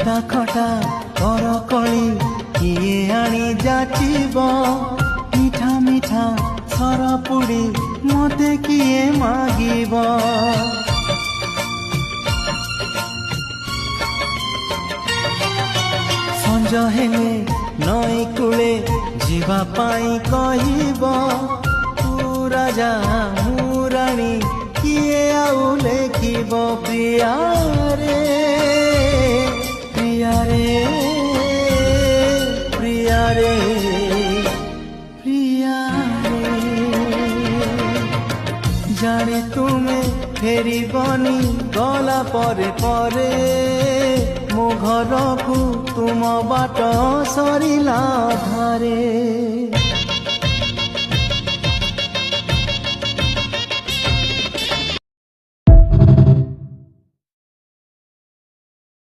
ଖଟା ଖଟା କରକଳି କିଏ ଆଣି ଯାଚିବ ମିଠା ମିଠା ସରପୁଡ଼ି ମତେ କିଏ ମାଗିବ ସଞ୍ଜ ହେଲେ ନଈ କୂଳେ ଯିବା ପାଇଁ କହିବ ତୁ ରାଜା ମୁଁ ରାଣୀ କିଏ ଆଉ ଲେଖିବ ପ୍ରିୟାରେ ପ୍ରିୟାରେ ପ୍ରିୟାରେ ପ୍ରିୟାରେ ଜାଣେ ତୁମେ ଫେରିବନି ଗଲା ପରେ ପରେ ମୋ ଘରକୁ ତୁମ ବାଟ ସରିଲା ଧାରେ।